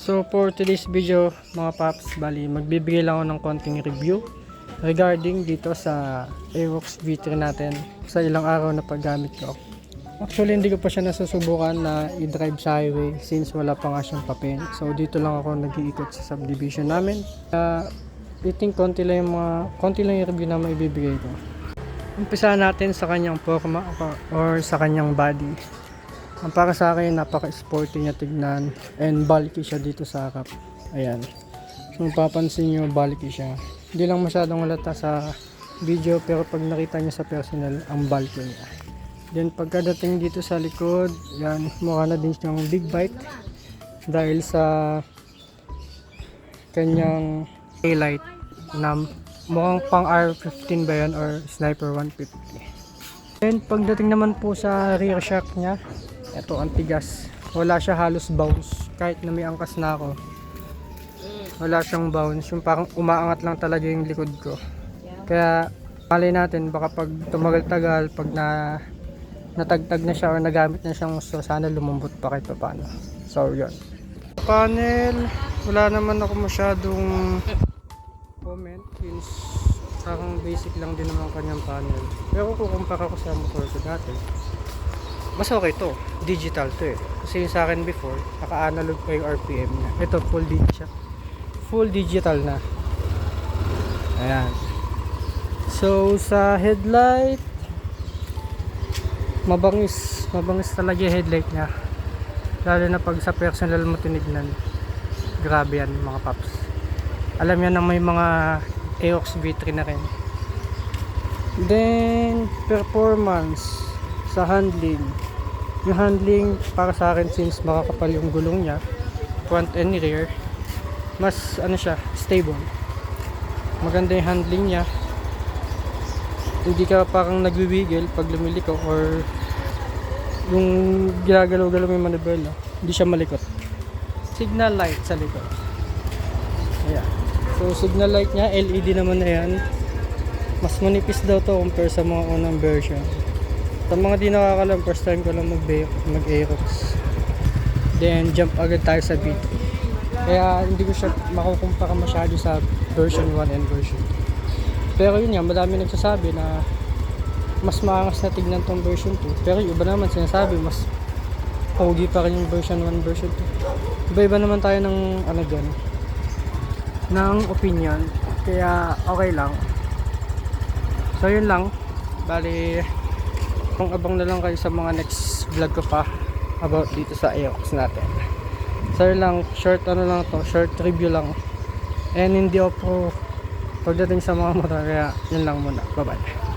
So for today's video mga paps, bali magbibigay lang ako ng konting review regarding dito sa Aerox V3 natin sa ilang araw na paggamit ko. Actually hindi ko pa siya nasusubukan na i-drive sa highway since wala pa nga siyang papel. So dito lang ako nag-iikot sa subdivision namin. I think konti lang yung review na maibibigay ko. Umpisa natin sa kanyang forma or sa kanyang body. Ang para sa akin, napaka-sporty niya tignan and bulky siya dito sa harap. Ayan. So mapapansin nyo, bulky siya. Hindi lang masyadong halata sa video pero pag nakita niyo sa personal, ang bulky niya. Then pagkadating dito sa likod, yan, mukha na din siyang big bike dahil sa kanyang taillight na mukhang pang R15 ba yan or Sniper 150. Then pagdating naman po sa rear shock niya, ito ang tigas. Wala siya halos bounce. Kahit na may angkas na ako, wala siyang bounce. Yung parang umaangat lang talaga yung likod ko. Kaya malay natin baka pag tumagal-tagal, pag natagtag na siya o nagamit na siyang gusto, sana lumambot pa kahit paano. So yun. Panel, wala naman ako masyadong comment since parang basic lang din naman kanyang panel. Pero kung kumpara ko sa motor ko dati, mas okay to, digital to eh. Kasi yung sa akin before, naka-analog pa yung RPM niya. Ito full digital na. Ayan. So sa headlight, mabangis talaga yung headlight niya. Lalo na pag sa personal mo tinignan. Grabe yan mga paps. Alam yan na may mga Aerox V3 na rin. Then performance sa handling. Yung handling para sa akin since makakapal yung gulong niya, front and rear, mas ano siya, stable. Maganda yung handling niya. Hindi ka parang nagwiwigil pag lumiliko or yung ginagalaw-galaw may manibela, hindi siya malikot. Signal light sa likod. Ayan. So signal light niya, LED naman na yan. Mas manipis daw to compare sa mga unang version. Sa mga di nakakalam, first time ko lang mag-Aerox. Then jump agad tayo sa V3. Kaya hindi ko siya makukumpara masyado sa version 1 and version 2. Pero yun nga, madami nagsasabi na mas maangas na tignan tong version 2. Pero yung iba naman sinasabi mas pogi pa rin yung version 1, version 2. Iba-iba naman tayo ng ano dyan, ng opinion. Kaya okay lang. So yun lang. Bali, abang na lang kayo sa mga next vlog ko pa about dito sa Aerox natin. So yun lang, short review lang. And hindi ako pagdating sa mga motor, kaya yun lang muna. Bye bye.